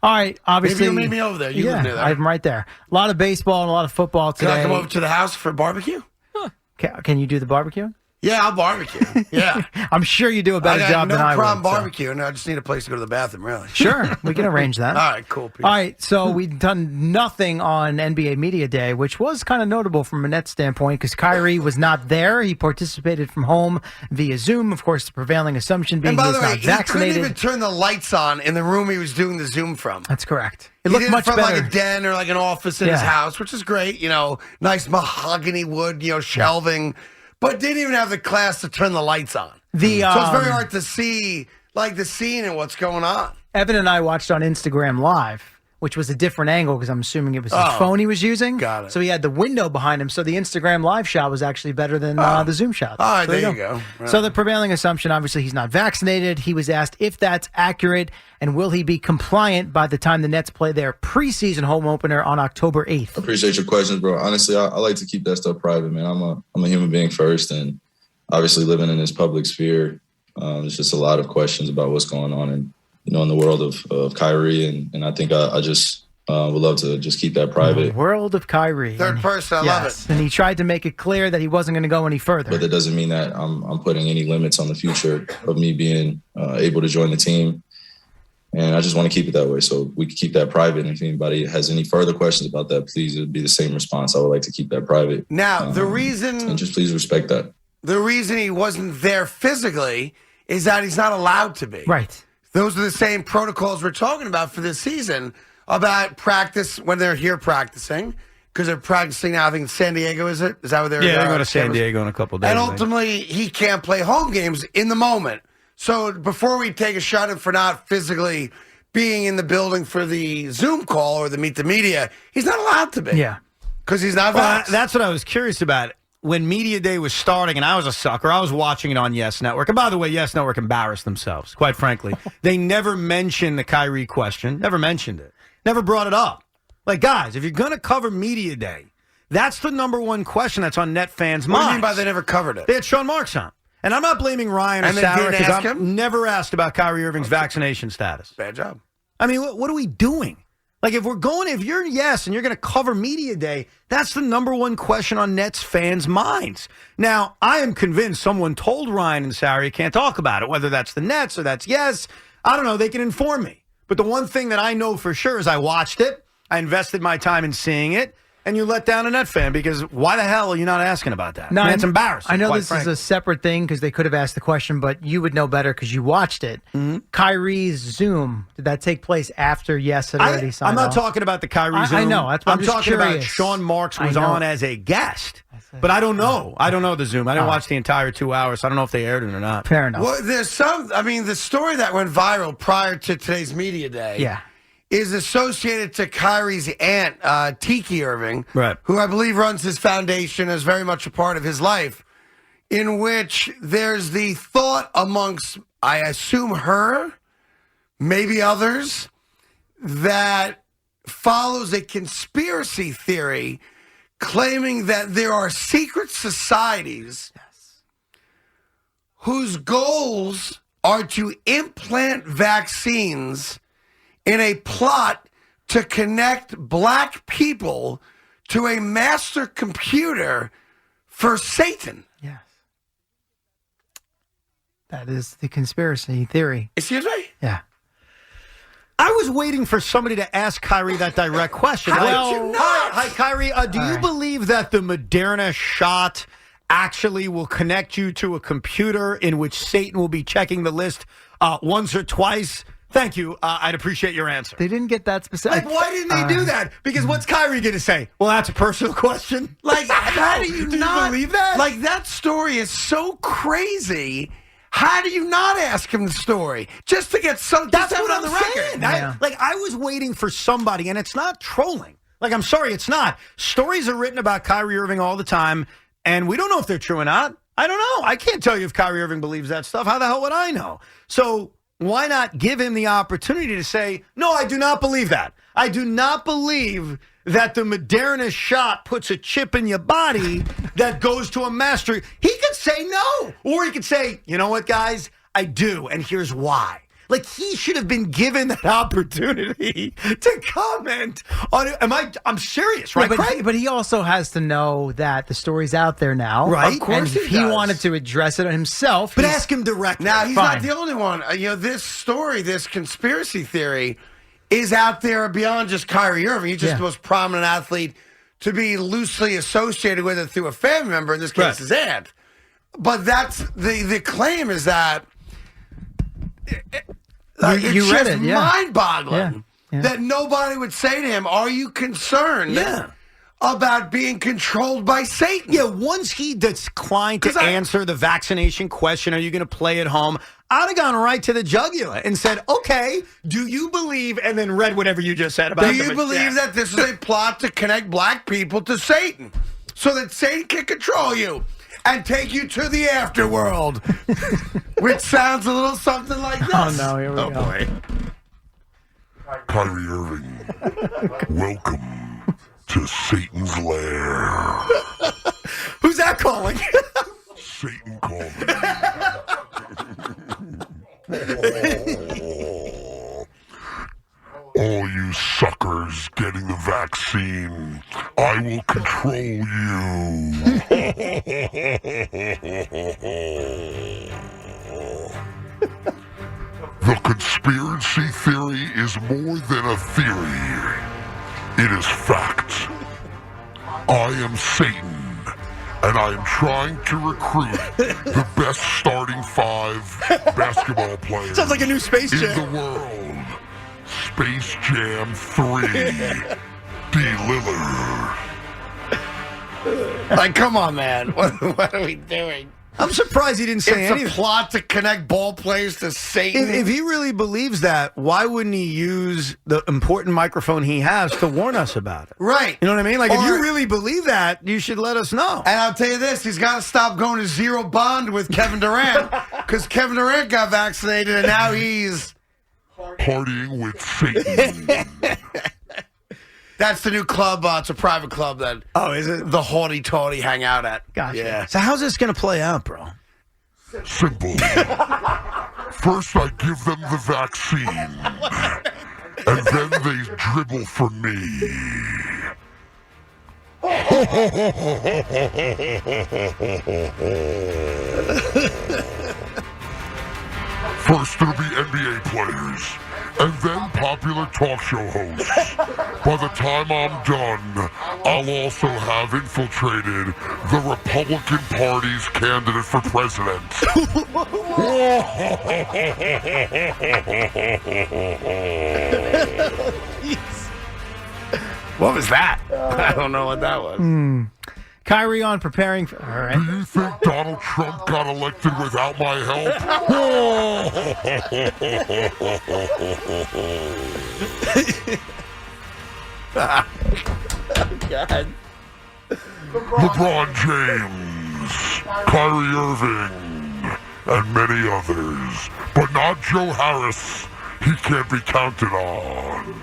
All right, obviously. Maybe you'll meet me over there. You live near there. I'm right there. A lot of baseball and a lot of football today. Can I come over to the house for barbecue? Can you do the barbecue? Yeah, I'll barbecue. Yeah. I'm sure you do a better job than I would. no problem barbecuing. I just need a place to go to the bathroom, really. Sure, we can arrange that. All right, cool. Peace. All right, so we've done nothing on NBA Media Day, which was kind of notable from a Nets standpoint because Kyrie was not there. He participated from home via Zoom. Of course, the prevailing assumption being he was not vaccinated. He couldn't even turn the lights on in the room he was doing the Zoom from. That's correct. It looked much better. Like a den or like an office in his house, which is great. Nice mahogany wood, shelving. But didn't even have the class to turn the lights on. So it's very hard to see, the scene and what's going on. Evan and I watched on Instagram Live, which was a different angle because I'm assuming it was his phone he was using. Got it. So he had the window behind him. So the Instagram Live shot was actually better than the Zoom shot. All right, there you go. Right. So the prevailing assumption, obviously, he's not vaccinated. He was asked if that's accurate and will he be compliant by the time the Nets play their preseason home opener on October 8th. I appreciate your questions, bro. Honestly, I like to keep that stuff private, man. I'm a human being first, and obviously living in this public sphere, there's just a lot of questions about what's going on in the world of Kyrie, and I think I just would love to just keep that private. The world of Kyrie. Third person, I love it. And he tried to make it clear that he wasn't going to go any further. But that doesn't mean that I'm putting any limits on the future of me being able to join the team. And I just want to keep it that way so we can keep that private. And if anybody has any further questions about that, please, it would be the same response. I would like to keep that private. Now, the reason... And just please respect that. The reason he wasn't there physically is that he's not allowed to be. Right. Those are the same protocols we're talking about for this season about practice when they're here practicing. Because they're practicing now, I think San Diego, is it? Is that what they're Yeah, they're going to San Diego in a couple of days. And ultimately, he can't play home games in the moment. So before we take a shot at for not physically being in the building for the Zoom call or the Meet the Media, he's not allowed to be. Yeah. Because he's not vaxxed. That's what I was curious about. When Media Day was starting, and I was a sucker, I was watching it on Yes Network. And by the way, Yes Network embarrassed themselves, quite frankly. They never mentioned the Kyrie question, never mentioned it, never brought it up. Like, guys, if you're going to cover Media Day, that's the number one question that's on net fans' minds. What do you mean by they never covered it? They had Sean Marks on. And I'm not blaming Ryan or Sarah because I'm never asked about Kyrie Irving's vaccination status. Bad job. I mean, what are we doing? Like, if you're Yes and you're going to cover Media Day, that's the number one question on Nets fans' minds. Now, I am convinced someone told Ryan and Sarah you can't talk about it, whether that's the Nets or that's Yes. I don't know. They can inform me. But the one thing that I know for sure is I watched it. I invested my time in seeing it. And you let down a Net fan because why the hell are you not asking about that? No, it's embarrassing. I know this is a separate thing because they could have asked the question, but you would know better because you watched it. Mm-hmm. Kyrie's Zoom, did that take place after Yes had already signed I'm not off? talking about the Kyrie Zoom. I know. That's what I'm talking curious. about Sean Marks was on as a guest. But I don't know. I don't know the Zoom. I didn't watch the entire 2 hours, so I don't know if they aired it or not. Fair enough. Well, the story that went viral prior to today's Media Day is associated to Kyrie's aunt, Tiki Irving, who I believe runs his foundation, is very much a part of his life, in which there's the thought amongst, I assume her, maybe others, that follows a conspiracy theory claiming that there are secret societies whose goals are to implant vaccines in a plot to connect black people to a master computer for Satan. Yes. That is the conspiracy theory. Excuse me? Yeah. I was waiting for somebody to ask Kyrie that direct question. How did you not? Hi, Kyrie. Do you believe that the Moderna shot actually will connect you to a computer in which Satan will be checking the list once or twice? Thank you. I'd appreciate your answer. They didn't get that specific. Like, why didn't they do that? Because what's Kyrie going to say? Well, that's a personal question. Like, how do you not believe that? Like, that story is so crazy. How do you not ask him the story? Just to get some. That's what what on I'm the record. saying. I was waiting for somebody, and it's not trolling. Like, I'm sorry, it's not. Stories are written about Kyrie Irving all the time, and we don't know if they're true or not. I don't know. I can't tell you if Kyrie Irving believes that stuff. How the hell would I know? So why not give him the opportunity to say, no, I do not believe that. I do not believe that the Moderna shot puts a chip in your body that goes to a master. He could say no. Or he could say, you know what, guys? I do, and here's why. Like, he should have been given that opportunity to comment on it. I'm serious, right, Craig? But he also has to know that the story's out there now. Right. Of course, and if he wanted to address it himself. But ask him directly. Now, he's not the only one. This story, this conspiracy theory, is out there beyond just Kyrie Irving. He's just the most prominent athlete to be loosely associated with it through a family member, in this case, his aunt. But that's the claim is that it's you read just it, mind-boggling that nobody would say to him, "Are you concerned about being controlled by Satan?" Yeah, once he declined to answer the vaccination question, "Are you going to play at home?" I'd have gone right to the jugular and said, "Okay, do you believe?" and then read whatever you just said about. Do you believe that this is a plot to connect black people to Satan, so that Satan can control you and take you to the afterworld? Which sounds a little something like this. Oh no, here we go. Boy. Kyrie Irving, welcome to Satan's lair. Who's that calling? Satan calling. All you suckers getting the vaccine, I will control you. The conspiracy theory is more than a theory. It is fact. I am Satan, and I am trying to recruit the best starting 5 basketball players Sounds like a new Space in Jam. the world. Space Jam 3. D. Lillard. Like, come on, man. What are we doing? I'm surprised he didn't say anything. It's a plot to connect ball players to Satan. If he really believes that, why wouldn't he use the important microphone he has to warn us about it? Right. You know what I mean? Like, if you really believe that, you should let us know. And I'll tell you this, he's got to stop going to zero bond with Kevin Durant, because Kevin Durant got vaccinated and now he's partying with Satan. That's the new club. It's a private club that is it? The haughty-taughty hang out at. Gotcha. Yeah. So how's this going to play out, bro? Simple. First, I give them the vaccine, and then they dribble for me. First, it'll be NBA players, and then popular talk show hosts. By the time I'm done, I'll also have infiltrated the Republican Party's candidate for president. What was that? I don't know what that was. Kyrie on preparing for. All right. Do you think Donald Trump got elected without my help? God. LeBron James, Kyrie Irving, and many others. But not Joe Harris. He can't be counted on.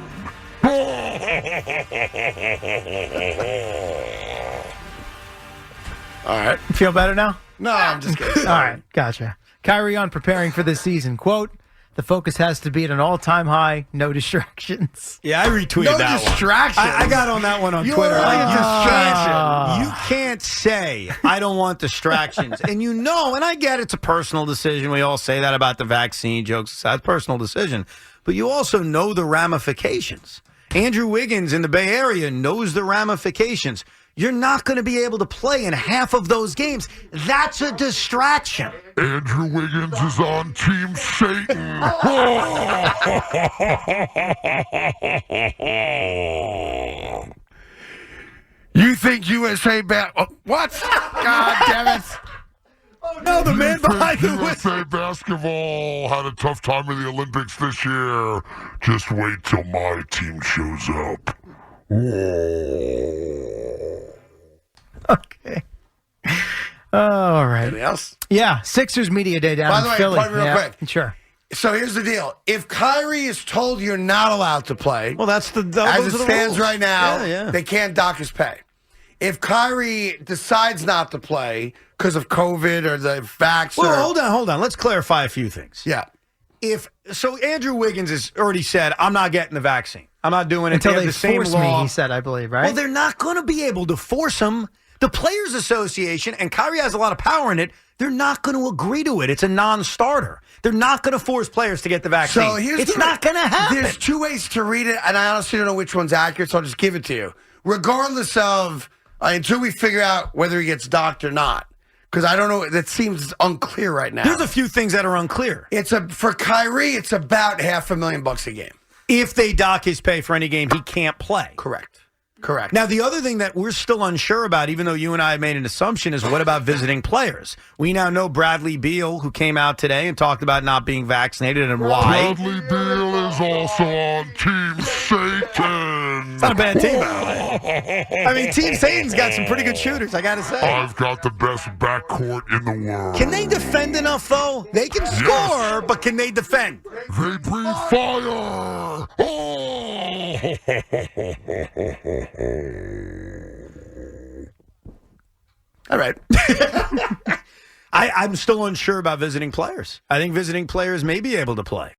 All right. Feel better now? No, I'm just kidding. All right, gotcha. Kyrie on preparing for this season. Quote, the focus has to be at an all-time high, no distractions. Yeah, I retweeted that distractions. one. I got on that one on You Twitter. are like a distraction. You can't say, I don't want distractions. And you know, and I get it's a personal decision. We all say that about the vaccine, jokes aside, personal decision. But you also know the ramifications. Andrew Wiggins in the Bay Area knows the ramifications. You're not going to be able to play in half of those games. That's a distraction. Andrew Wiggins is on Team Satan. You think USA what? God damn it. Oh, no, the man behind the USA basketball had a tough time in the Olympics this year. Just wait till my team shows up. Okay. All right. Anything else? Yeah, Sixers media day down By the in way, Philly. pardon me real quick. Sure. So here's the deal. If Kyrie is told you're not allowed to play, Well, that's as it stands right now, Yeah. they can't dock his pay. If Kyrie decides not to play because of COVID or the vax Well, hold on. Let's clarify a few things. Yeah. So Andrew Wiggins has already said, I'm not getting the vaccine. I'm not doing it. Until they they the same force law. me, he said, I believe, right? Well, they're not going to be able to force him. The Players Association, and Kyrie has a lot of power in it, they're not going to agree to it. It's a non-starter. They're not going to force players to get the vaccine. So it's not going to happen. There's two ways to read it, and I honestly don't know which one's accurate, so I'll just give it to you. Regardless of, until we figure out whether he gets docked or not. Because I don't know, that seems unclear right now. There's a few things that are unclear. For Kyrie, it's about $500,000 a game. If they dock his pay for any game, he can't play. Correct. Now, the other thing that we're still unsure about, even though you and I have made an assumption, is what about visiting players? We now know Bradley Beal, who came out today and talked about not being vaccinated and why. Bradley Beal is also on Team Satan. It's not a bad team, by the way. I mean, Team Satan's got some pretty good shooters, I got to say. I've got the best backcourt in the world. Can they defend enough, though? They can score, but can they defend? They breathe fire. Oh! All right. I'm still unsure about visiting players. I think visiting players may be able to play.